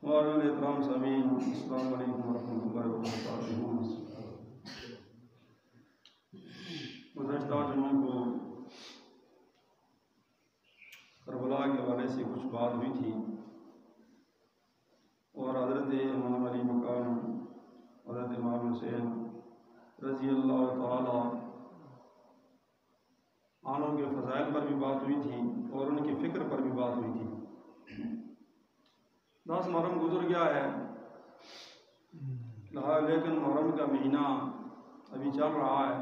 मौलाना समीन अस्सलाम वालेकुम वरहमतुल्लाहि वबरकातुहू। गुज़श्ता जुम्मे को करबला के हवाले से कुछ बात हुई थी और हज़रत इमाम अली मकाम हज़रत इमाम हुसैन रज़ी अल्लाह तआला आनों के फ़ज़ाइल पर भी बात हुई थी और उनकी फ़िक्र पर भी बात हुई थी। 10 मुहर्रम गुजर गया है, लेकिन मुहर्रम का महीना अभी चल रहा है।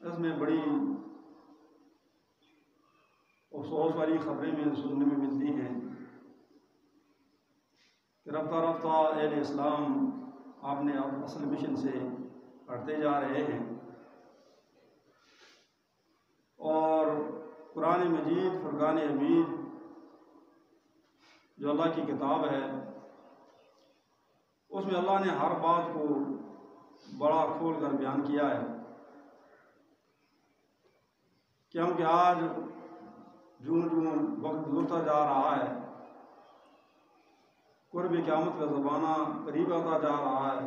इसमें बड़ी अफसोस वाली खबरें में सुनने में मिलती हैं कि रफ्ता रफ्ता अहले इस्लाम अपने असल मिशन से हटते जा रहे हैं और कुरान मजीद फुरकान हमीद जो अल्लाह की किताब है उसमें अल्लाह ने हर बात को बड़ा खोल कर बयान किया है, क्योंकि आज जूं जूं वक्त गुजरता जा रहा है, कुर्ब क़यामत का ज़माना करीब आता जा रहा है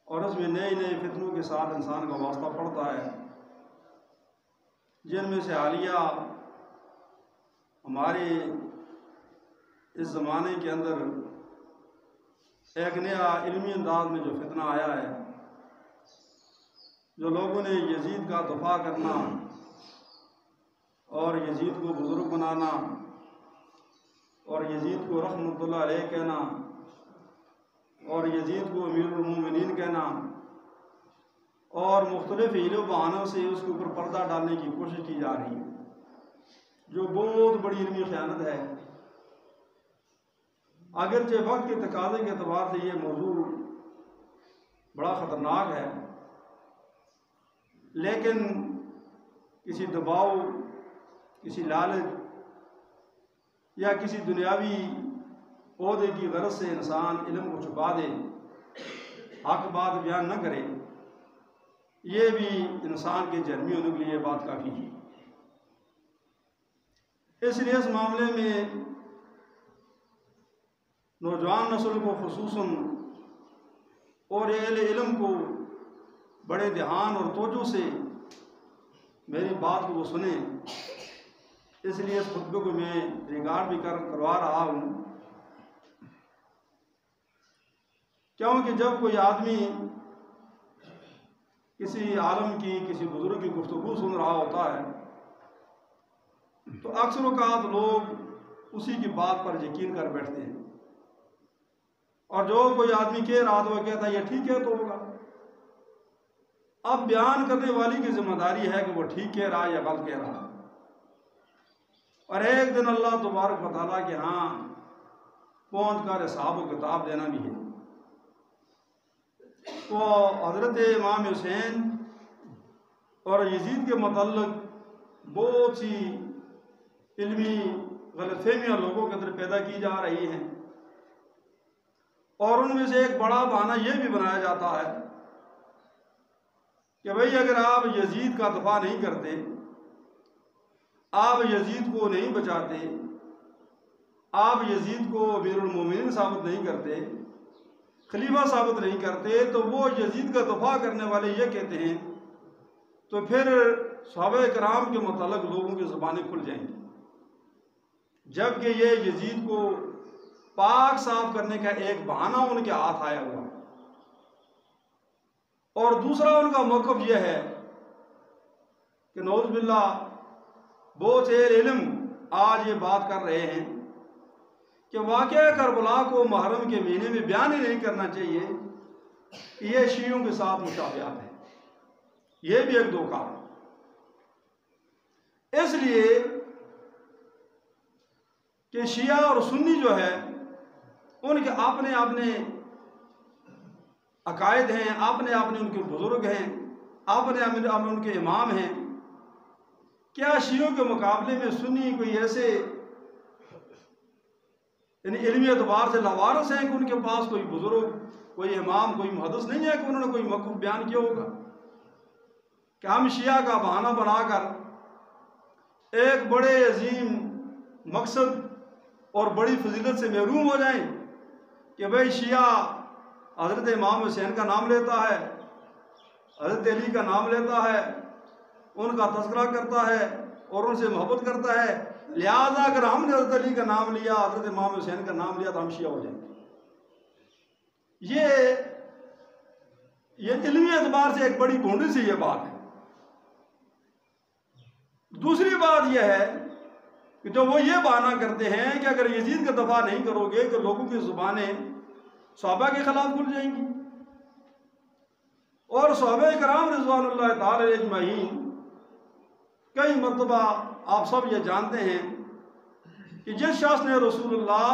और उसमें नए नए फितनों के साथ इंसान का वास्ता पड़ता है, जिनमें से हालिया हमारे इस ज़माने के अंदर एक नया इल्मी अंदाज में जो फितना आया है, जो लोगों ने यजीद का दफा करना और यजीद को बुज़ुर्ग बनाना और यजीद को रहमतुल्लाह अलैह कहना और यजीद को अमीरुल मोमिनीन कहना और मुख्तलिफ हीलों बहानों से उसके ऊपर पर्दा डालने की कोशिश की जा रही है, जो बहुत बड़ी इल्मी ख़यानत है। अगरचे वक्त के तकाज़े के एतबार से ये मौजू बड़ा ख़तरनाक है, लेकिन किसी दबाव, किसी लालच या किसी दुनियावी ओहदे की गरज से इंसान इल्म को छुपा दे, हक बात बयान न करे, ये भी इंसान के जहमी होने के लिए बात काफ़ी है। इसलिए इस मामले में नौजवान नस्ल को खुसूसन और अहले इल्म को बड़े ध्यान और तवज्जो से मेरी बात को वो सुने, इसलिए इस खुतबे को मैं रिकॉर्ड भी करवा रहा हूँ, क्योंकि जब कोई आदमी किसी आलम की, किसी बुजुर्ग की गुफ्तगू सुन रहा होता है तो अक्सर औक़ात लोग उसी की बात पर यकीन कर बैठते हैं और जो कोई आदमी कह रहा तो वह कहता है ये ठीक है तो होगा। अब बयान करने वाली की जिम्मेदारी है कि वो ठीक कह रहा है या गलत कह रहा है, और एक दिन अल्लाह तबारक व तआला के यहाँ पहुँच कर हिसाब व किताब देना भी है। तो हज़रत इमाम हुसैन और यजीद के मतलब बहुत सी इल्मी गलतफहमियाँ लोगों के अंदर पैदा की जा रही हैं और उनमें से एक बड़ा बहाना यह भी बनाया जाता है कि भाई अगर आप यजीद का दफा नहीं करते, आप यजीद को नहीं बचाते, आप यजीद को अमीरुल मोमिनीन साबित नहीं करते, खलीफा साबित नहीं करते, तो वो यजीद का दफा करने वाले ये कहते हैं तो फिर सहाबा किराम के मुतालिक लोगों की ज़ुबानें खुल जाएंगी, जबकि ये यजीद को पाक साफ करने का एक बहाना उनके हाथ आया हुआ है। और दूसरा उनका मौक़िफ़ यह है कि नौज़ बिल्लाह बहुत से इल्म आज ये बात कर रहे हैं कि वाक़या करबला को मुहर्रम के महीने में बयान ही नहीं करना चाहिए कि यह शियों के साथ मुशाबहत है, यह भी एक धोखा है। इसलिए कि शिया और सुन्नी जो है उनके अपने अपने अकायद हैं, अपने अपने उनके बुजुर्ग हैं, अपने अपने उनके इमाम हैं। क्या शियों के मुकाबले में सुन्नी कोई ऐसे यानी इल्मी एतबार से लावारिस हैं कि उनके पास कोई बुजुर्ग, कोई इमाम, कोई मुहद्दिस नहीं है कि उन्होंने कोई मौक़िफ़ बयान किया होगा? कि हम शिया का बहाना बनाकर एक बड़े अजीम मकसद और बड़ी फजीलत से महरूम हो जाएं कि भाई शिया हज़रत इमाम हुसैन का नाम लेता है, हज़रत अली का नाम लेता है, उनका तज़किरा करता है और उनसे मोहब्बत करता है, लिहाजा अगर हमने हज़रत अली का नाम लिया, हज़रत इमाम हुसैन का नाम लिया तो हम शिया हो जाएंगे। ये इल्मी एतबार से एक बड़ी बाउंड्री से ये बात है। दूसरी बात यह है कि जो वो ये बहाना करते हैं कि अगर यजीद का दफा नहीं करोगे तो लोगों की जुबानें सहाबा के खिलाफ खुल जाएंगी। और सहाबा किराम रिज़वानुल्लाह ताला अजमईन कई मरतबा आप सब ये जानते हैं कि जिस शख्स ने रसूलुल्लाह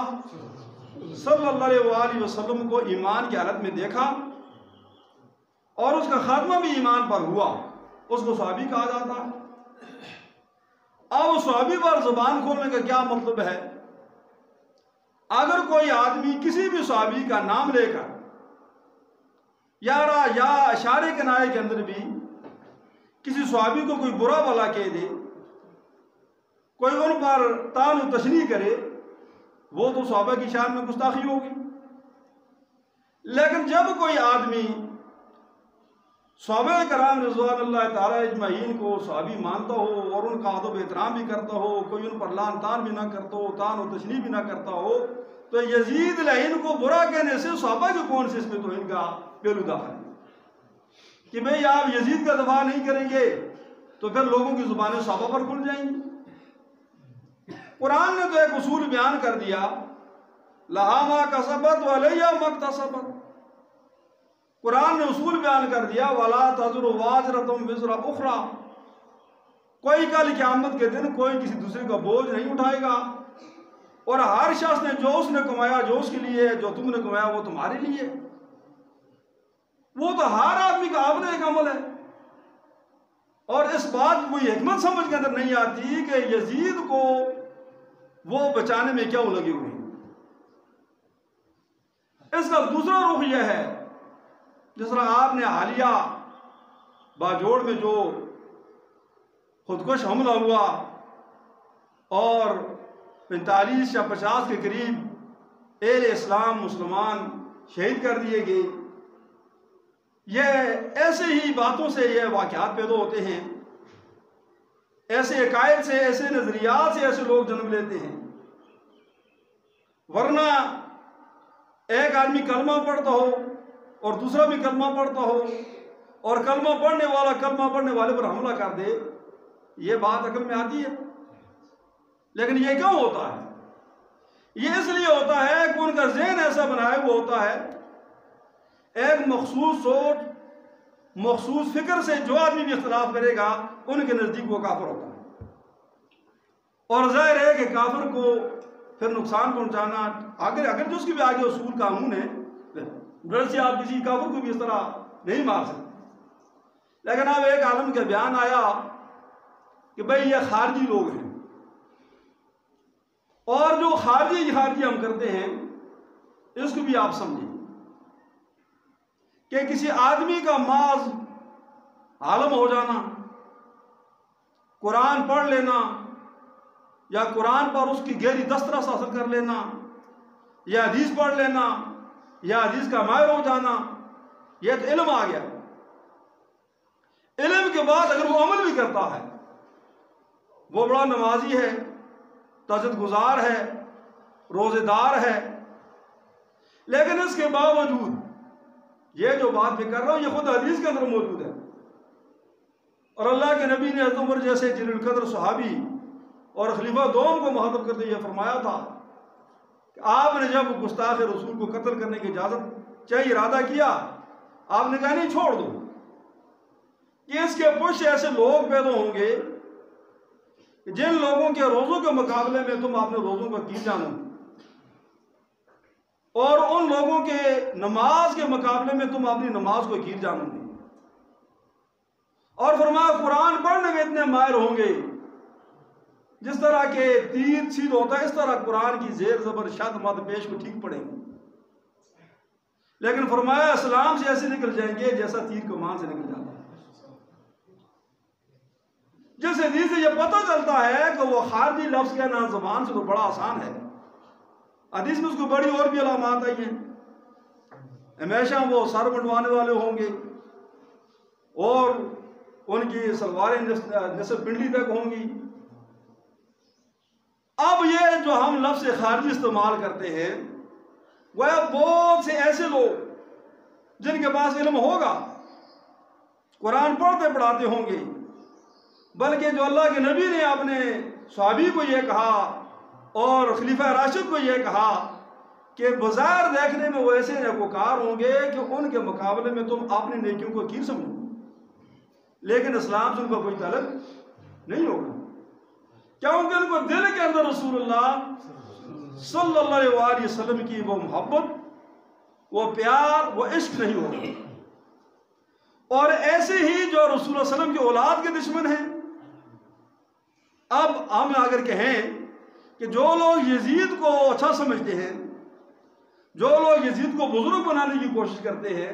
सल्लल्लाहु अलैहि वसल्लम को ईमान की हालत में देखा और उसका खात्मा भी ईमान पर हुआ, उसको सहाबी कहा जाता है। अब सहाबी पर जुबान खोलने का क्या मतलब है? अगर कोई आदमी किसी भी सहाबी का नाम लेकर या इशारे के नाये के अंदर भी किसी सहाबी को कोई बुरा भला कह दे, कोई उन पर तान व तशनीह करे, वो तो सहाबा की शान में गुस्ताखी होगी। लेकिन जब कोई आदमी सहाबा किराम रिज़वानुल्लाह ताला अजमईन को सहाबी मानता हो और उनका अदब एहतराम भी करता हो, कोई उन पर लान तान भी ना करता हो, तान और तशनीह भी ना करता हो, तो यजीद लईन को बुरा कहने से सहाबा के कौन से इसमें तो इनका पहलू दाखिल है कि भाई आप यजीद का दफा नहीं करेंगे तो फिर लोगों की जुबानें सहाबा पर खुल जाएंगी। कुरान ने तो एक उसूल बयान कर दिया, लहा मा कसबत वलैया मक्तसबत। कुरान ने उसूल बयान कर दिया, वला तज़रु वाज़रतुम विज़रा उख़रा। कोई कल क़यामत के दिन कोई किसी दूसरे का बोझ नहीं उठाएगा और हर शख्स ने जो उसने कमाया जो उसके लिए, जो तुमने कमाया वो तुम्हारे लिए। वो तो हर आदमी का अपना एक अमल है। और इस बात कोई हिकमत समझ के अंदर नहीं आती कि यजीद को वो बचाने में क्यों लगे हुए हैं। इसका दूसरा रुख यह है, जिस तरह आपने हालिया बाजोड़ में जो खुदकुश हमला हुआ और 45 या 50 के करीब एहले इस्लाम मुसलमान शहीद कर दिए गए, यह ऐसे ही बातों से यह वाक़यात पैदा होते हैं, ऐसे अकायद से, ऐसे नज़रियात से ऐसे लोग जन्म लेते हैं। वरना एक आदमी कलमा पढ़ता हो और दूसरा भी कलमा पढ़ता हो और कलमा पढ़ने वाला कलमा पढ़ने वाले पर हमला कर दे, ये बात अकल में आती है। लेकिन ये क्यों होता है? ये इसलिए होता है कि उनका ज़हन ऐसा बनाया हुआ होता है, एक मखसूस सोच, मखसूस फिक्र से जो आदमी भी इख्तिलाफ करेगा उनके नज़दीक वो काफिर होता है। और जाहिर है कि काफिर को फिर नुकसान पहुंचाना, अगर जो उसकी भी आगे उसूल कानून है, डर से आप किसी काफिर को भी इस तरह नहीं मार सकते। लेकिन अब एक आलम का बयान आया कि भाई ये खारजी लोग हैं और जो खारजी हम करते हैं इसको भी आप समझें कि किसी आदमी का माज आलम हो जाना, कुरान पढ़ लेना या कुरान पर उसकी गहरी दस्तरस हासिल कर लेना या हदीस पढ़ लेना या हदीस का माहिर हो जाना, यह तो इल्म आ गया। इल्म के बाद अगर वो अमल भी करता है, वो बड़ा नमाजी है, तहज्जुद गुजार है, रोजेदार है, लेकिन इसके बावजूद ये जो बात मैं कर रहा हूं ये खुद हदीस के अंदर मौजूद है। और अल्लाह के नबी ने हज़रत उमर जैसे जलील कद्र सहाबी और खलीफा दोम को मुखातब करते हुए फरमाया था कि आपने जब गुस्ताख रसूल को कत्ल करने की इजाज़त चाहिए इरादा किया, आपने कहा नहीं छोड़ दो, कि इसके पुश ऐसे लोग पैदा होंगे जिन लोगों के रोज़ों के मुकाबले में तुम अपने रोज़ों को कीर जानो और उन लोगों के नमाज के मुकाबले में तुम अपनी नमाज को कीर जानोगे। और फरमाया कुरान पढ़ने में इतने माहिर होंगे, जिस तरह के तीर छील होता है इस तरह कुरान की जेर जबर शद मद पेश को ठीक पड़ेंगे। लेकिन फरमाया इस्लाम से ऐसे निकल जाएंगे जैसा तीर कमान से निकल जाता है। जिस हदीस से यह पता चलता है कि वो खारजी लफ्ज कहना ज़बान से तो बड़ा आसान है, हदीस में उसको बड़ी और भी अलामात आई हैं। हमेशा वो सर मंडवाने वाले होंगे और उनकी सलवारें नसब पिंडली तक होंगी। अब ये जो हम लफ्ज़ खारजी इस्तेमाल करते हैं, वह बहुत से ऐसे लोग जिनके पास इल्म होगा, कुरान पढ़ते पढ़ाते होंगे, बल्कि जो अल्लाह के नबी ने अपने सहाबी को यह कहा और खलीफा राशिद को यह कहा कि बाजार देखने में वो ऐसे नेकोकार होंगे कि उनके मुकाबले में तुम अपनी नेकियों को कीर समझो, लेकिन इस्लाम से उनका कोई ताल्लुक नहीं होगा। क्योंकि उनको दिल के अंदर रसूलुल्लाह सल्लल्लाहु अलैहि वसल्लम की वो मोहब्बत, वो प्यार, वो इश्क नहीं होगा। और ऐसे ही जो रसूल सल्लल्लाहु अलैहि वसल्लम की औलाद के दुश्मन हैं। अब हम अगर कहें कि जो लोग यजीद को अच्छा समझते हैं, जो लोग यजीद को बुजुर्ग बनाने की कोशिश करते हैं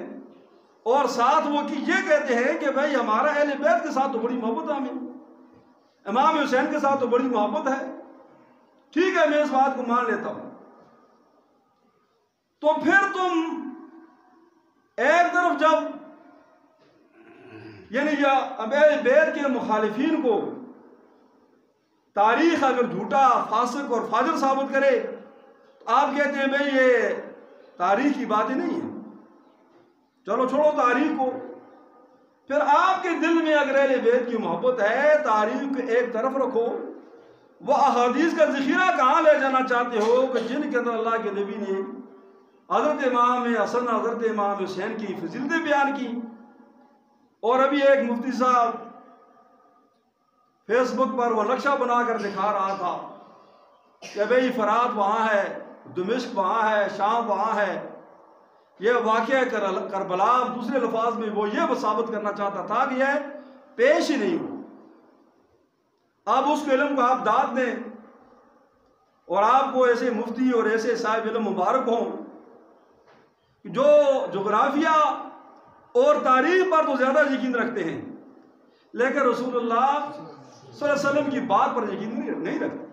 और साथ वो कि ये कहते हैं कि भाई हमारा अहले बैत के साथ तो बड़ी मोहब्बत है, हमें इमाम हुसैन के साथ तो बड़ी मोहब्बत है, ठीक है मैं इस बात को मान लेता हूं, तो फिर तुम एक तरफ जब यानी अहले बैत के मुखालिफिन को तारीख अगर झूठा, फासिक और फाजिर साबित करे तो आप कहते हैं भाई ये तारीख की बातें नहीं है, चलो छोड़ो तारीख को। फिर आपके दिल में अगर अहले बैत की मोहब्बत है, तारीख को एक तरफ रखो, वह अहादीस का ज़ख़ीरा कहाँ ले जाना चाहते हो कि जिनके अंदर अल्लाह के नबी ने हज़रत इमाम हसन, हज़रत इमाम हुसैन की फजीलतें बयान की। और अभी एक मुफ्ती साहब फेसबुक पर वो नक्शा बनाकर दिखा रहा था कि भाई फरात वहाँ है, दमिश्क वहाँ है, शाम वहाँ है। यह वाक़या करबला दूसरे लफाज में वो ये साबित करना चाहता था कि यह पेश ही नहीं हो। अब उस इल्म को आप दाद दें और आपको ऐसे मुफ्ती और ऐसे साहिब इल्म मुबारक हों जो जोग्राफिया और तारीख पर तो ज़्यादा यकीन रखते हैं, लेकिन रसूलुल्लाह सल्लल्लाहु अलैहि वसल्लम की बात पर यकीन नहीं रखते।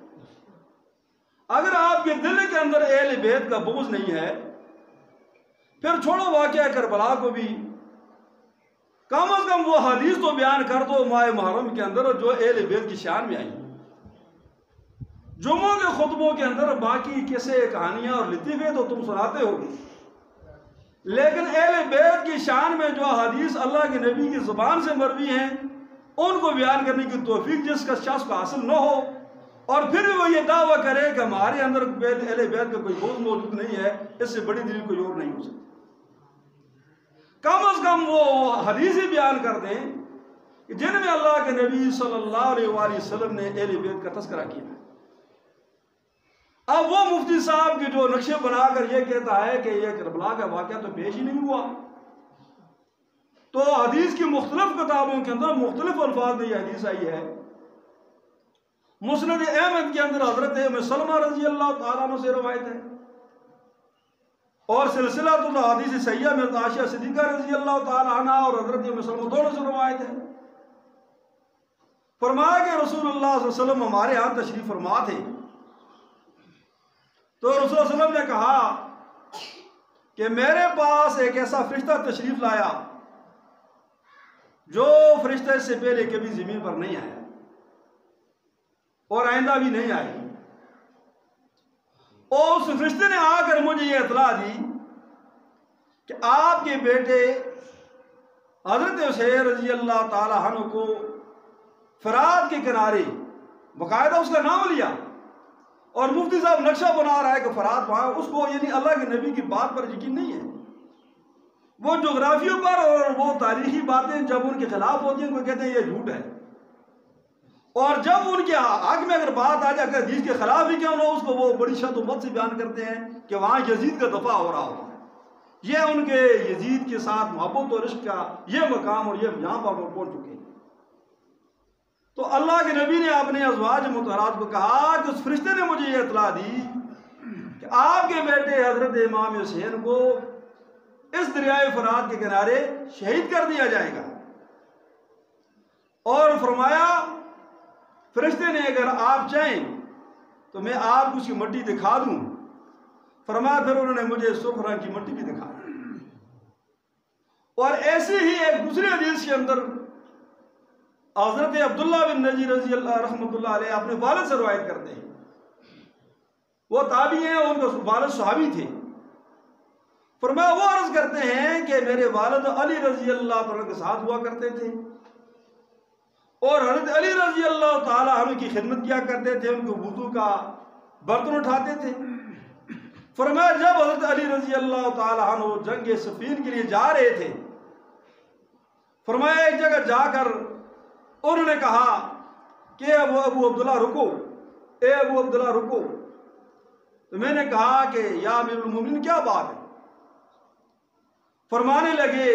अगर आपके दिल के अंदर अहले बैत का बोझ नहीं है, फिर छोड़ो वाक़या करबला को भी, कम अज कम वो हदीस तो बयान कर दो माह मुहर्रम के अंदर जो अहले बैत की शान में आई। जुम्मों के खुतबों के अंदर बाकी किस्से, कहानियां और लतीफ़े तो तुम सुनाते हो, लेकिन अहले बैत की शान में जो हदीस अल्लाह के नबी की ज़ुबान से मरवी हैं उनको बयान करने की तौफीक जिसका शख्स को हासिल न हो और फिर भी वो ये दावा करे कि हमारे अंदर अहले बैत का कोई बोझ मौजूद नहीं है, इससे बड़ी दलील कोई और नहीं हो सकती। कम अज कम वो हदीस ही बयान कर दें कि जिनमें अल्लाह के नबी सल्लल्लाहु अलैहि वसल्लम ने अहले बैत का तज़किरा किया। अब वो मुफ्ती साहब के जो नक्शे बनाकर ये कहता है कि यह करबला का वाक़या तो पेश ही नहीं हुआ, तो हदीस की मुख्तलिफ किताबों के अंदर मुख्तलिफ अल्फाज में यह हदीस आई है। मुस्नद अहमद के अंदर हजरत उम्मे सलमा रज़ी अल्लाह तआला अन्हा से रवायत है और सिलसिलातुल अहादीस सहीह में आयशा सिद्दीक़ा रज़ी अल्लाह तआला अन्हा और हजरत उम्मे सलमा दोनों से रवायत है। फरमाया कि रसूलुल्लाह सल्लल्लाहु अलैहि वसल्लम हमारे यहाँ तशरीफ फरमा थे, तो रसूल सल्लल्लाहु अलैहि वसल्लम ने कहा कि मेरे पास एक ऐसा फरिश्ता तशरीफ लाया जो फरिश्ता इससे पहले कभी जमीन पर नहीं आया और आइंदा भी नहीं आए। और उस फरिश्ते ने आकर मुझे यह इतला दी कि आपके बेटे हजरत हुसैन रज़ी अल्लाह ताला अन्हु को फरात के किनारे, बाकायदा उसका नाम लिया और मुफ्ती साहब नक्शा बना रहा है कि फरात वहां, उसको यानी अल्लाह के नबी की बात पर यकीन नहीं है। वो जोग्राफियों पर और वो तारीखी बातें जब उनके खिलाफ होती हैं उनको कहते हैं ये झूठ है, और जब उनके हक में अगर बात आ जाए, अगर हदीस के खिलाफ भी क्यों ना, उसको वो बड़ी शद्दत से बयान करते हैं कि वहां यजीद का दफा हो रहा होता है। ये उनके यजीद के साथ मोहब्बत और इश्क का ये मकाम और ये यहाँ पर वो पहुंच चुके हैं। तो अल्लाह के नबी ने अपने अज़वाज मुतहरात को कहा कि उस फरिश्ते ने मुझे ये इतला दी कि आपके बेटे हजरत इमाम हुसैन को इस दरियाए फरात के किनारे शहीद कर दिया जाएगा। और फरमाया फरिश्ते ने अगर आप चाहें तो मैं आपको उसकी मट्टी दिखा दूं फरमाया फिर उन्होंने मुझे सुर्ख रंग की मिट्टी भी दिखाई। और ऐसे ही एक दूसरे हदीस के अंदर हज़रत अब्दुल्ला बिन नजी रज़ी अल्लाह रहमतुल्लाह अलैह अपने वालिद से रवायत करते हैं। वो ताबी हैं, उनका वालिद सहाबी थे। फरमाया वो अर्ज करते हैं कि मेरे वालिद अली रज़ी अल्लाह तआला के साथ हुआ करते थे और हज़रत अली रज़ी अल्लाह तआला अन्हु की खिदमत किया करते थे, उनके वुज़ू का बर्तन उठाते थे। फरमाया जब हज़रत अली रज़ी अल्लाह तआला अन्हु जंग सफ़ीन के लिए जा रहे थे, फरमाया एक जगह जाकर उन्होंने कहा कि अबू अब्दुल्ला रुको, ए अबू अब्दुल्ला रुको। तो मैंने कहा कि या अमीरुल मोमिनीन क्या बात है? फरमाने लगे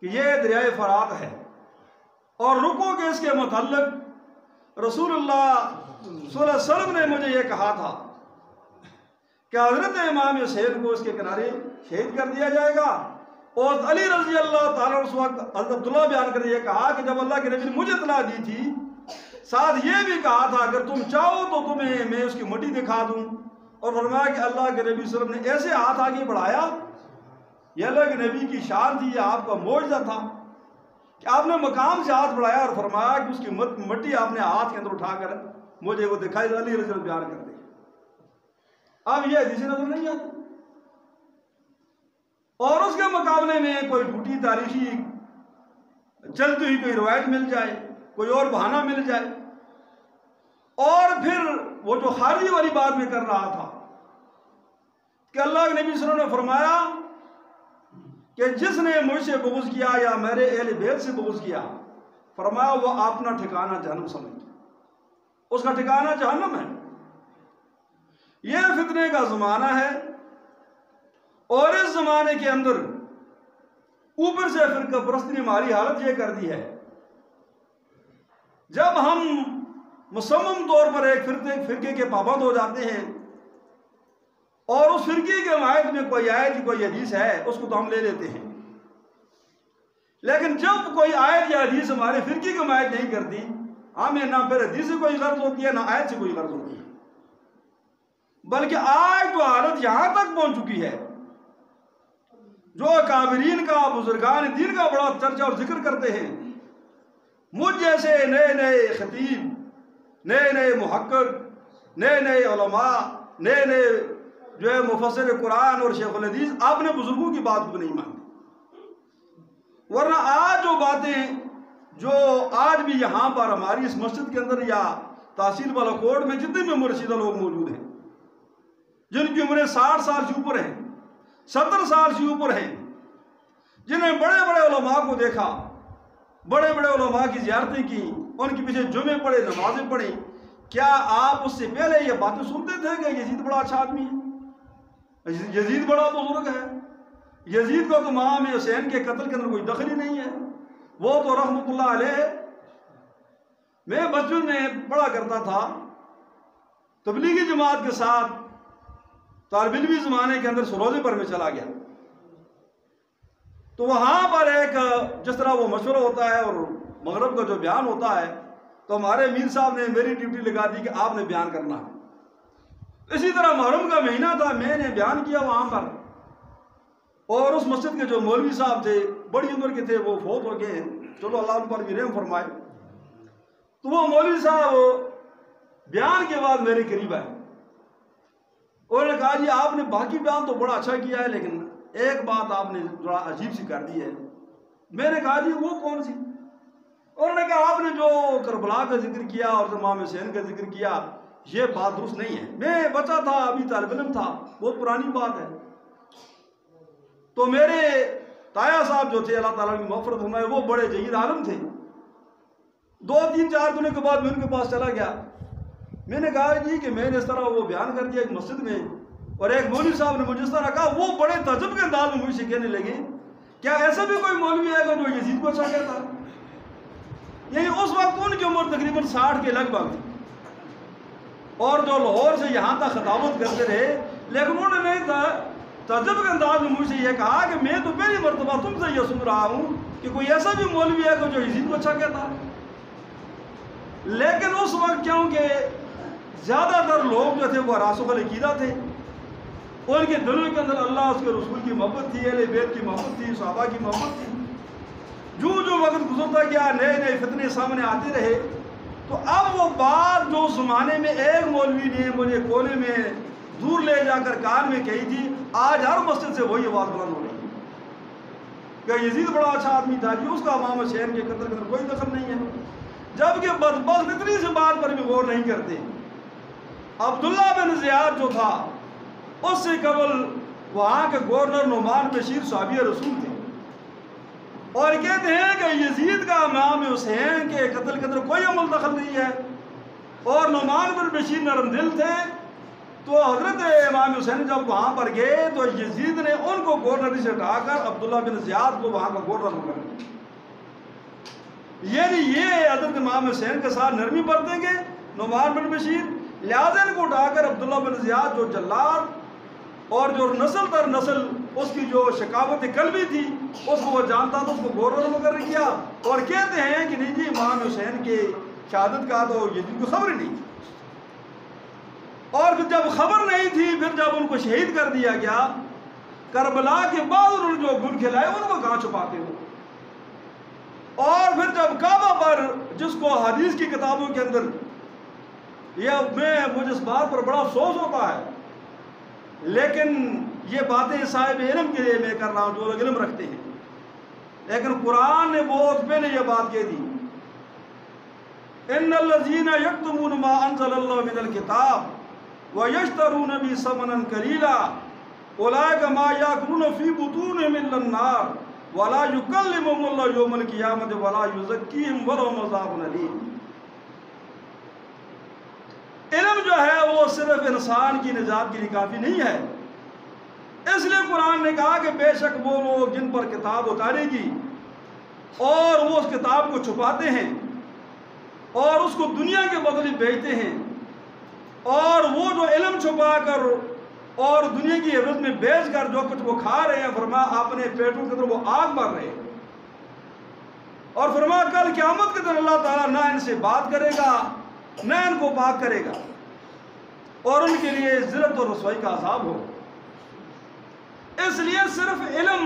कि ये दरियाए फरात है और रुको के इसके मुतल्लिक़ रसूलुल्लाह सल्लल्लाहु अलैहि वसल्लम ने मुझे ये कहा था कि हज़रत इमाम हुसैन को इसके किनारे शहीद कर दिया जाएगा। और अली रज़ी अल्लाह ताला उस वक्त हज़रत अब्दुल्ला बयान कर ये कहा कि जब अल्लाह के नबी ने मुझे इत्तला दी थी, साथ ये भी कहा था अगर तुम चाहो तो तुम्हें मैं उसकी मिट्टी दिखा दूं। और फरमाया कि अल्लाह के नबी सल्लल्लाहु अलैहि वसल्लम ने ऐसे हाथ आगे बढ़ाया, यह अल्लाह के नबी की शान थी, यह आपका मौजज़ा था कि आपने मकाम से हाथ बढ़ाया और फरमाया कि उसकी मिट्टी आपने हाथ के अंदर उठाकर मुझे वो दिखाई। अली रज़ी अल्लाह बयान कर दे। अब यह हदीस नजर नहीं आती और उसके मुकाबले में कोई झूठी तारीखी चलती हुई कोई रवायत मिल जाए, कोई और बहाना मिल जाए। और फिर वो जो खारिजी वाली बात में कर रहा था कि अल्लाह के नबी सल्लल्लाहु अलैहि वसल्लम ने फरमाया कि जिसने मुझसे बुग़्ज़ किया या मेरे अहले बैत से बुग़्ज़ किया, फरमाया वो अपना ठिकाना जहन्नम समझे, उसका ठिकाना जहन्नम है। यह फितने का ज़माना है और इस ज़माने के अंदर ऊपर से फिरका परस्ती ने हमारी हालत यह कर दी है, जब हम मुसम्मम तौर पर एक फिरके के पाबंद हो जाते हैं और उस फिरके के मायद में कोई आयत कोई हदीस है उसको तो हम ले लेते हैं, लेकिन जब कोई आयत या हदीस हमारे फिरके की मायद नहीं करती, हमें ना फिर हदीस से कोई गर्ज होती है ना आयत से कोई गर्ज होती है। बल्कि आज तो हालत यहां तक पहुंच चुकी है, जो काबिरीन का बुजुर्गान दीन का बड़ा चर्चा और जिक्र करते हैं, मुझ जैसे नए नए खतीब, नए नए मुहक्किक, नए नए उलमा, नए नए जो है मुफस्सिर कुरान और शेखुल हदीस आपने बुजुर्गों की बात को नहीं मानी। वरना आज जो बातें जो आज भी यहाँ पर हमारी इस मस्जिद के अंदर या तहसील बालाकोट में जितने भी मुर्शिदा लोग मौजूद हैं, जिनकी उम्रें 60 साल से ऊपर हैं, 70 साल से ऊपर हैं, जिन्हें बड़े बड़े उलमा को देखा, बड़े बड़े उलमा की ज़ियारतें की, उनके पीछे जुमे पढ़े, नमाजें पढ़ी, क्या आप उससे पहले ये बातें सुनते थे कि यजीद बड़ा अच्छा आदमी है, यजीद बड़ा बुजुर्ग है, यजीद को तो इमाम हुसैन के कत्ल के अंदर कोई दखल ही नहीं है, वो तो रहमतुल्लाह अलैह। मैं बचपन में पढ़ा करता था, तबलीगी जमात के साथ तालिब इल्मी ज़माने के अंदर सरोजे पर में चला गया, तो वहाँ पर एक जिस तरह वो मशवरा होता है और मगरब का जो बयान होता है, तो हमारे मीर साहब ने मेरी ड्यूटी लगा दी कि आपने बयान करना है। इसी तरह मुहर्रम का महीना था, मैंने बयान किया वहाँ पर, और उस मस्जिद के जो मौलवी साहब थे, बड़ी उम्र के थे, वो फौत हो गए, चलो अल्लाह उन पर भी रहम फरमाए। तो वो मौलवी साहब बयान के बाद मेरे करीब आए, उन्होंने कहा जी आपने बाकी बयान तो बड़ा अच्छा किया है, लेकिन एक बात आपने थोड़ा अजीब सी कर दी है। मैंने कहा जी वो कौन सी? उन्होंने कहा आपने जो करबला का जिक्र किया और इमाम हुसैन का जिक्र किया, ये बात दुरुस्त नहीं है। मैं बच्चा था, अभी तालिब इल्म था, बहुत पुरानी बात है। तो मेरे ताया साहब जो थे, अल्लाह ताला की मग़फ़िरत फरमाए, वो बड़े जयीद आलम थे। 2-3-4 दिनों के बाद मैं उनके पास चला गया, मैंने कहा जी कि मैंने इस तरह वो बयान कर दिया एक मस्जिद में, और एक मौलवी साहब ने मुझे इस तरह कहा। वो बड़े तजब के अंदाज में मुझसे कहने लगे, क्या ऐसा भी कोई मौलवी है जो यजीद को अच्छा कहता है? यानी उस वक्त उनकी उम्र तकरीबन 60 के लगभग थी, और जो लाहौर से यहाँ तक खिताबत करते रहे, लेकिन उन्होंने तजब के अंदाज में मुझसे यह कहा कि मैं तो पहली मरतबा तुमसे यह सुन रहा हूँ कि कोई ऐसा भी मौलवी है जो यजीद को अच्छा कहता है। लेकिन उस वक्त क्योंकि ज़्यादातर लोग जो थे वो रासुख़ुल अक़ीदा थे, उनके दिलों के अंदर अल्लाह उसके रसूल की मोहब्बत थी, अहले बैत की मोहब्बत थी, सहाबा की मोहब्बत थी। जो जो वक्त गुजरता गया नए नए फितने सामने आते रहे। तो अब वो बात जो ज़माने में एक मौलवी ने मुझे कोने में दूर ले जाकर कान में कही थी, आज हर मस्जिद से वही आवाज़ बुलंद हो रही है कि यजीद बड़ा अच्छा आदमी था जी, उसका इमाम हुसैन के कत्ल के अंदर कोई दखल नहीं है। जबकि बदबख्त इतनी सी बात पर भी गौर नहीं करते। अब्दुल्ला बिन ज़ियाद जो था, उससे कबल वहाँ के गवर्नर नुमान बशीर साहबी रसूल थे और कहते हैं कि यजीद का इमाम हुसैन के कत्ल के अंदर कोई अमल दखल नहीं है। और नुमान बिन बशीर नरम दिल थे, तो हजरत इमाम हुसैन जब वहाँ पर गए तो यजीद ने उनको गवर्नरी से हटाकर अब्दुल्ला बिन ज़ियाद को वहाँ का गवर्नर मुकर दिया। यानी ये हजरत इमाम हुसैन के साथ नरमी बरतेंगे नुमान बिन बशीर, लिहाजा इनको उठाकर अब्दुल्ला बिन ज़ियाद जो जल्लाद और जो नस्ल दर नस्ल उसकी जो शकावत कल्बी थी उसको वो जानता था, उसको गवर्नर मुकर्रर किया। और कहते हैं कि नहीं जी इमाम हुसैन के शहादत का तो यजीद को खबर ही नहीं। और फिर जब खबर नहीं थी, फिर जब उनको शहीद कर दिया गया, करबला के बाद उन्होंने जो गुल खिलाए उनको कहाँ छुपाते हो। और फिर जब काबा पर जिसको हदीस की किताबों के अंदर मुझे इस बात पर बड़ा अफसोस होता है, लेकिन ये बातें साहिब इल्म के लिए मैं कर रहा हूँ जो लोग इल्म रखते हैं, लेकिन कुरान ने बहुत पहले ये बात कह दी, इन्नल्लज़ीना यक्तुमून मा अंज़लल्लाहु मिनल किताब व यश्तरून बिही समनन कलीला उलाइका मा याकुलून फी बुतूनिहिम इल्लन नार वला युकल्लिमुहुमुल्लाहु यौमल क़ियामति वला युज़क्कीहिम वलहुम अज़ाबुन अलीम। इल्म जो है वो सिर्फ इंसान की निजात के लिए काफ़ी नहीं है। इसलिए कुरान ने कहा कि बेशक वो लोग जिन पर किताब उतारेगी और वो उस किताब को छुपाते हैं और उसको दुनिया के बदले बेचते हैं, और वो जो इल्म छुपा कर और दुनिया की एवज में बेच कर जो कुछ वो खा रहे हैं, फरमा अपने पेटों के अंदर वो आग भर रहे हैं। और फरमा कल क़यामत के दिन अल्लाह ताला ना इनसे बात करेगा न इनको पाक करेगा और उनके लिए ज़िल्लत और रसवाई का अज़ाब हो। इसलिए सिर्फ इल्म,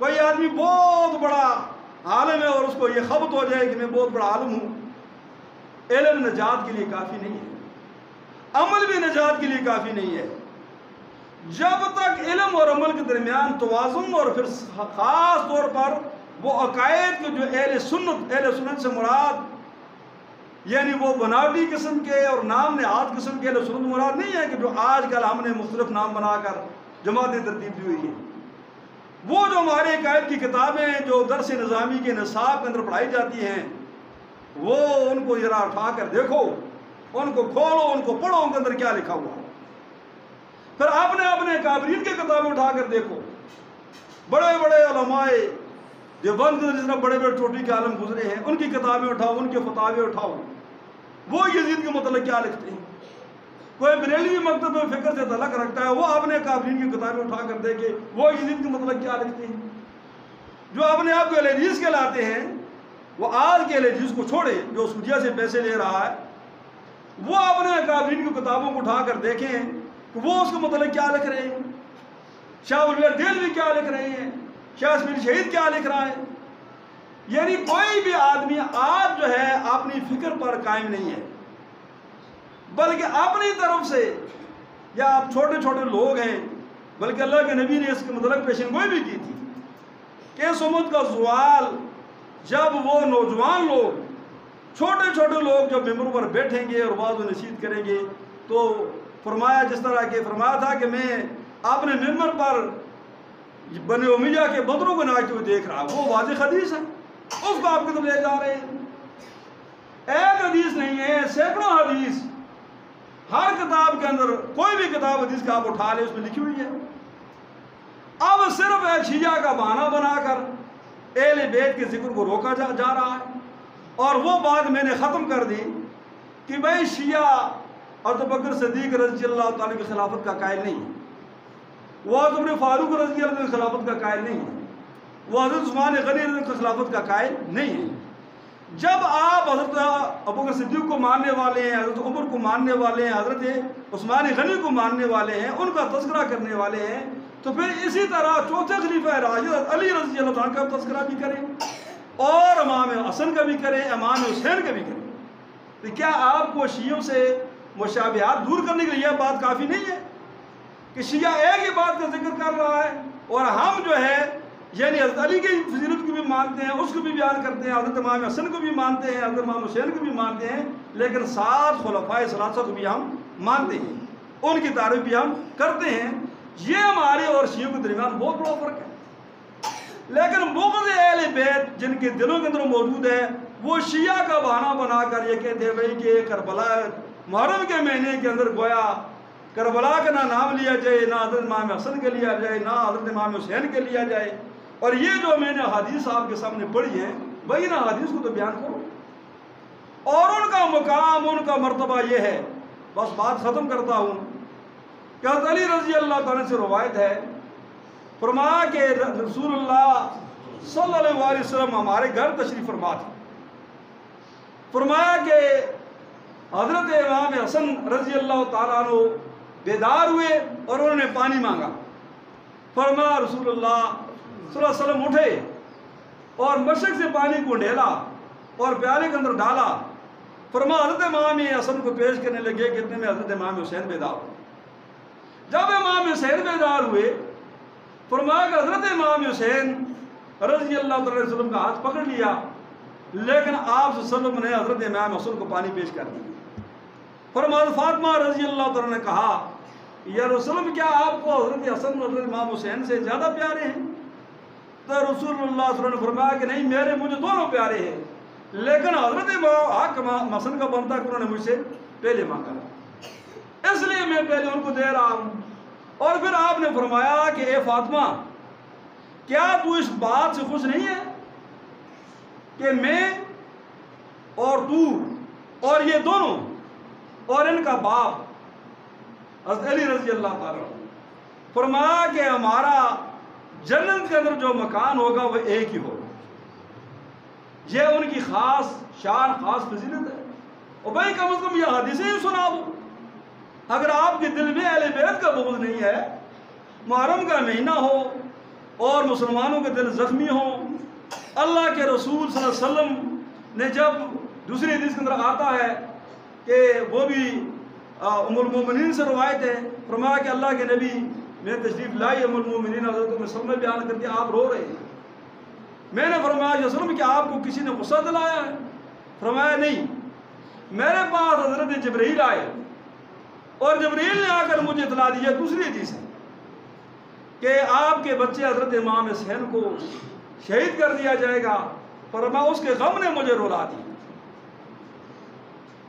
कोई आदमी बहुत बड़ा आलिम है और उसको ये खबत हो जाए कि मैं बहुत बड़ा आलिम हूँ, इल्म निजात के लिए काफ़ी नहीं है, अमल भी निजात के लिए काफ़ी नहीं है। जब तक इल्म और अमल के दरमियान तवाज़ुन और फिर ख़ास तौर पर वो अकायद के जो अहले सुन्नत से मुराद यानी वो बनावटी किस्म के और नाम नहाद किस्म के अहले सुन्नत मुराद नहीं है कि जो आजकल हमने मुख्तलिफ नाम बनाकर जमातें तरतीब दी हुई हैं। वो जो हमारे अकायद की किताबें जो दरस निज़ामी के निसाब के अंदर पढ़ाई जाती हैं, वो उनको ज़रा उठा कर देखो, उनको खोलो, उनको पढ़ो, उनके अंदर क्या लिखा हुआ है। फिर अपने अपने काबरीन की किताबें उठाकर देखो, बड़े बड़े उलमाए देवबंद के जिस बड़े बड़े चोटी के आलम गुजरे हैं, उनकी किताबें उठाओ, उनके फतावे उठाओ, वो यजीद के मतलब क्या लिखते हैं। कोई बरेलवी मकतब में फ़िक्र से तलक रखता है, वो अपने काबरीन की किताबें उठाकर देखे, वो यजीद के मतलब क्या लिखते हैं। जो अपने आप को अहले हदीस कहलाते हैं, वो आज के अहले हदीस को छोड़े जो सूदिया से पैसे ले रहा है, वो अपने काबरीन की किताबों को उठाकर देखें कि वो उसका मतलब क्या लिख रहे हैं। शाह उलविया देलवी क्या लिख रहे हैं, शाह इस्माइल शहीद क्या लिख रहा है। यानी कोई भी आदमी आज जो है अपनी फिक्र पर कायम नहीं है, बल्कि अपनी तरफ से, या आप छोटे छोटे लोग हैं, बल्कि अल्लाह के नबी ने इसके मतलब पेशन गोई भी की थी कि सुमत का ज़वाल जब वो नौजवान लोग, छोटे छोटे लोग जब मेंबर पर बैठेंगे और वाज़ व नसीहत करेंगे, तो फरमाया जिस तरह के फरमाया था कि मैं अपने मेंबर पर बने उमैया के बदरों को नाचते हुए देख रहा, वो वाज़ेह हदीस है, उसको आपकी तरफ ले जा रहे हैं। एक हदीस नहीं है, सैकड़ों हदीस हर किताब के अंदर, कोई भी किताब हदीस का आप उठा ले उसमें लिखी हुई है। अब सिर्फ एक शिया का बहाना बनाकर अहले बैत के जिक्र को रोका जा रहा है। और वो बात मैंने ख़त्म कर दी कि भाई शिया और अबू बकर सिद्दीक़ रज़ी अल्लाह तआला की खिलाफत का कायल नहीं है, वो हज़रत फारूक रज़ी अल्लाह की खिलाफत का कायल नहीं है, वो हज़रत उस्मान गनी की खिलाफत का कायल नहीं है। जब आप हज़रत अबू बकर सिद्दीक़ को मानने वाले हैं, हज़रत उमर को मानने वाले हैं, हज़रत उस्मानी गनी को मानने वाले हैं, उनका तस्करा करने वाले हैं, तो फिर इसी तरह चौथे खलीफा राशिद अली रज़ी अल्लाह तआला का तस्करा भी करें और इमाम हसन का भी करें, इमाम हुसैन का भी करें। तो क्या आपको शियों से मुशाबिहात दूर करने के लिए यह बात काफ़ी नहीं है कि शिया एक ही बात का जिक्र कर रहा है और हम जो है यानी हज़रत अली की फजीलत को भी मानते हैं, उसको भी बयान करते हैं, हज़रत इमाम हसन को भी मानते हैं, हज़रत इमाम हुसैन को भी मानते हैं, लेकिन सात खुलफाए सलासा को भी हम मानते हैं, उनकी तारीफ भी हम करते हैं। ये हमारे और शियों के दरमियान बहुत बड़ा फ़र्क है। लेकिन बुग़्ज़ अहले बैत जिनके दिलों के अंदर मौजूद है, वो शिया का बहाना बनाकर ये कहते हैं भाई कि करबला मुहर्रम के महीने के अंदर गोया करबला का ना नाम लिया जाए, ना हज़रत इमाम हसन के लिया जाए, ना हज़रत इमाम हुसैन के लिया जाए। और ये जो मैंने हदीस आपके सामने पढ़ी है, वही ना हदीस को तो बयान करो और उनका मुकाम, उनका मर्तबा ये है। बस बात ख़त्म करता हूँ कि हज़रत अली रज़ी अल्लाह तआला से रवायत है, फरमाया कि रसूलुल्लाह सल्लल्लाहु अलैहि वसल्लम हमारे घर तशरीफ़ फरमा थे। फरमाया कि हज़रत इमाम हसन रज़ी अल्लाह तआला अन्हु बेदार हुए और उन्होंने पानी मांगा। फरमाया रसूलुल्लाह सल्लल्लाहु अलैहि वसल्लम उठे और मशक से पानी को ढेला और प्याले के अंदर डाला। फरमाया हज़रत इमाम हसन को पेश करने लगे कि इतने में हज़रत इमाम हुसैन बेदार हुए। जब इमाम हुसैन बेदार हुए, फरमाया कि हज़रत इमाम हुसैन रज़ी अल्लाह तआला वसल्लम का हाथ पकड़ लिया, लेकिन आप सल्लल्लाहु ने हज़रत इमाम हसन को पानी पेश कर दिया। फरमाया फातिमा रज़ी अल्लाह तआला ने कहा, या रसूल क्या आपको हज़रत हसन और हज़रत इमाम हुसैन से ज़्यादा प्यारे हैं? तो रसूलुल्लाह सल्लल्लाहु अलैहि वसल्लम ने फरमाया कि नहीं, मेरे मुझे दोनों प्यारे हैं, लेकिन हज़रत इमाम हसन का बनता कि उन्होंने मुझसे पहले मांगा, इसलिए मैं पहले उनको दे रहा हूँ। और फिर आपने फरमाया कि ए फातिमा, क्या तू इस बात से खुश नहीं है कि मैं और तू और ये दोनों और इनका बाप हज़रत अली रज़ी अल्लाह तआला फरमाया कि हमारा जन्नत के अंदर जो मकान होगा वह एक ही होगा। यह उनकी ख़ास शान, ख़ास फजीलत है। और भाई कम से कम यह हदीसें ही सुना दो। अगर आपके दिल में अहले बैत का बुग़्ज़ नहीं है, मुहर्रम का महीना हो और मुसलमानों के दिल ज़ख्मी हो, अल्लाह के रसूल सल्लल्लाहु अलैहि वसल्लम ने जब दूसरी हदीस के अंदर आता है कि वो भी उम्मुल मोमिनीन से रवायत है, फरमाया कि अल्लाह के नबी मैं तशरीफ़ लाई उम्मुल मोमिनीन हज़रत उम्मे सलमा बयान करके आप रो रहे हैं। मैंने फरमाया वसल्लम कि आपको किसी ने गुस्सा दिलाया है? फरमाया नहीं, मेरे पास हज़रत जिब्रील आए और जिब्रील ने आकर मुझे इतला दिया दूसरी हदीस है कि आपके बच्चे हज़रत इमाम हुसैन को शहीद कर दिया जाएगा। फरमाया उसके गम ने मुझे रुला दिया।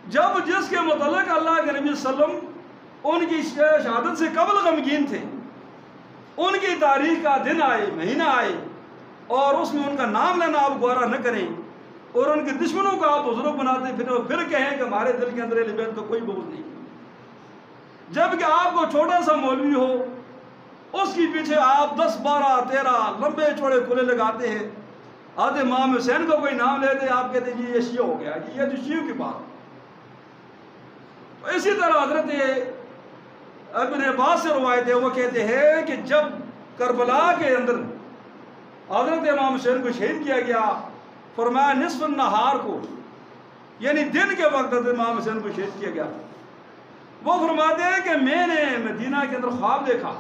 जब जिसके मुतल्लिक़ अल्लाह के नबी सल्लल्लाहु उनकी शहादत से कबल गमगीन थे, उनकी तारीख का दिन आए, महीना आए और उसमें उनका नाम लेना आप गवारा न करें और उनके दुश्मनों को आप बुजुर्ग बनाते फिर कहें कि हमारे दिल के अंदर अहले बैत का कोई बुग़्ज़ नहीं, जबकि आपको छोटा सा मौलवी हो उसके पीछे आप 10, 12, 13 लंबे चौड़े कुले लगाते हैं। हज़रत इमाम हुसैन का कोई नाम लेते आप कहते हैं ये शिया हो गया, ये तो शियों की बात। तो इसी तरह हज़रत इब्न अब्बास से रवायत है, वो कहते हैं कि जब करबला के अंदर हज़रत इमाम हुसैन को शहीद किया गया, फरमाया निस्फ़ नहार को यानी दिन के वक्त हज़रत इमाम हुसैन को शहीद किया गया। वो फरमाते हैं कि मैंने मदीना के अंदर ख्वाब देखा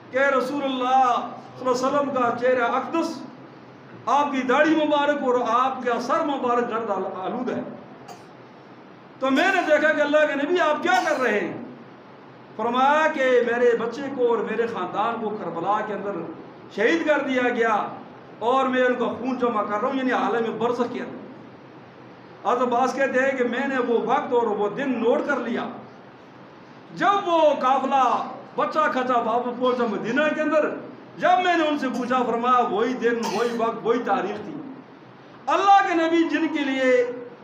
कि रसूलुल्लाह सल्लल्लाहु अलैहि वसल्लम का चेहरा अक़दस, आपकी दाढ़ी मुबारक और आपका सर मुबारक गर्द आलूद है। तो मैंने देखा कि अल्लाह के नबी आप क्या कर रहे हैं? फरमाया कि मेरे बच्चे को और मेरे ख़ानदान को करबला के अंदर शहीद कर दिया गया और मैं उनका खून जमा कर रहा हूँ, यानी आलम बरज़ख़ के अंदर। हज़रत अब्बास कहते हैं कि मैंने वो वक्त और वो दिन नोट कर लिया जब वो काफ़िला बच्चा खचा वापस पहुँचा मदीना के अंदर। जब मैंने उनसे पूछा, फरमाया वही दिन, वही वक्त, वही तारीख थी। अल्लाह के नबी जिनके लिए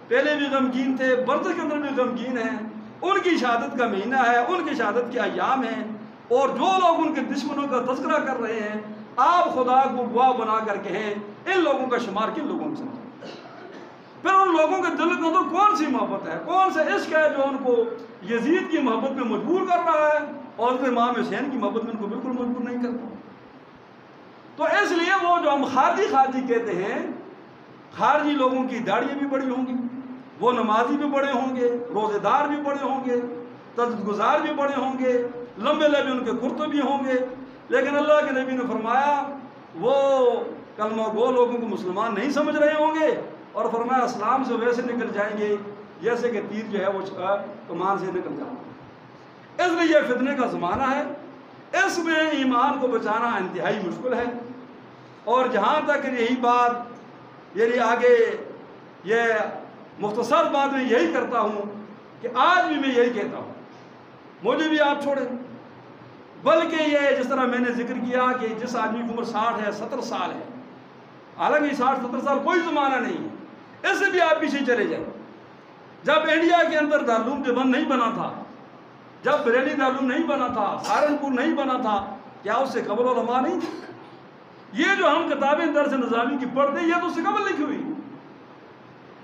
पहले भी गमगीन थे, बरज़ख़ के अंदर भी गमगीन हैं, उनकी शहादत का महीना है, उनकी शहादत के अय्याम हैं, और जो लोग उनके दुश्मनों का तज़किरा कर रहे हैं, आप खुदा को गवाह बना कर कहें इन लोगों का शुमार किन लोगों में समझें। फिर उन लोगों के दिल के अंदर कौन सी मोहब्बत है, कौन सा इश्क है जो उनको यजीद की मोहब्बत में मजबूर कर रहा है और फिर इमाम हुसैन की मोहब्बत में उनको बिल्कुल मजबूर नहीं करता। तो इसलिए वो जो हम खारजी खारजी कहते हैं, खारजी लोगों की दाढ़ियाँ भी बड़ी होंगी, वो नमाजी भी बड़े होंगे, रोज़ेदार भी बड़े होंगे, तजदगुजार भी बड़े होंगे, लंबे लंबे उनके कुर्ते भी होंगे, लेकिन अल्लाह के नबी ने फरमाया वो कलमा गो लोगों को मुसलमान नहीं समझ रहे होंगे और फरमाया इस्लाम से वैसे निकल जाएंगे जैसे कि तीर जो है वो कमान से निकल जाता। इसलिए यह फितने का ज़माना है, इसमें ईमान को बचाना इंतहाई मुश्किल है। और जहाँ तक यही बात यानी आगे ये मुख्तसर बात में यही करता हूँ कि आज भी मैं यही कहता हूँ, मुझे भी आप छोड़ें, बल्कि ये जिस तरह मैंने जिक्र किया कि जिस आदमी की उम्र 60 है 70 साल है, हालांकि 60-70 साल कोई ज़माना नहीं है, इससे भी आप पीछे चले जाए। जब इंडिया के अंदर दारूम देवबंद नहीं बना था, जब बरेली दारूम नहीं बना था, सहारनपुर नहीं बना था, क्या उससे कबल उलमा नहीं थी? ये जो हम किताबें दर्स निज़ामी की पढ़ते हैं, ये तो उससे कबल लिखी हुई,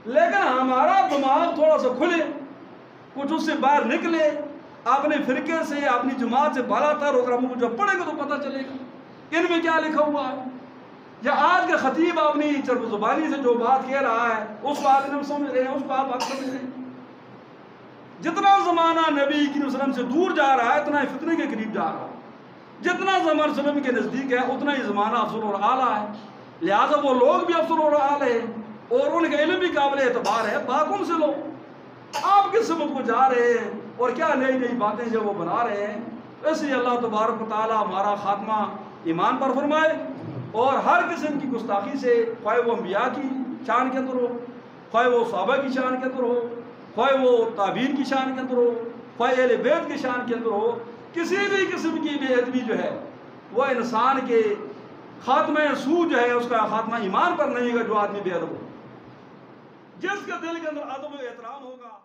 लेकिन हमारा दिमाग थोड़ा सा खुले, कुछ उससे बाहर निकले, अपने फिरके से अपनी जमात से बालातर होकर हमको जब पढ़ेगा तो पता चलेगा इनमें क्या लिखा हुआ है। या आज के खतीब अपनी चरब ज़ुबानी से जो बात कह रहा है उसको आज हम समझ रहे हैं, उसको आप समझ रहे हैं। जितना ज़माना नबी की वसल्लम से दूर जा रहा है उतना ही फितने के करीब जा रहा है, जितना ज़माना वसल्लम के नज़दीक है उतना ही ज़माना अफजल और आला है, लिहाजा वो लोग भी अफजल और आला है और उनका इल्म भी काबिल एतबार है। बाकुम से लो आप किस समत को जा रहे हैं और क्या नई नई बातें जो वो बना रहे हैं। इसलिए अल्लाह तबारक व तआला हमारा खात्मा ईमान पर फरमाए और हर किस्म की गुस्ताखी से, ख्वाह वो अम्बिया की शान के अंदर हो, ख्वाह वो सहाबा की शान के अंदर हो, ख्वाह वो ताबीन की शान के अंदर हो, ख्वाह अहले बैत की शान के अंदर हो, किसी भी किस्म की बेअदबी जो है वह इंसान के खात्मा सूद जो है उसका खात्मा ईमान पर नहीं होगा। जो आदमी बेअदब हो, जिसके दिल के अंदर अदब व एहतराम होगा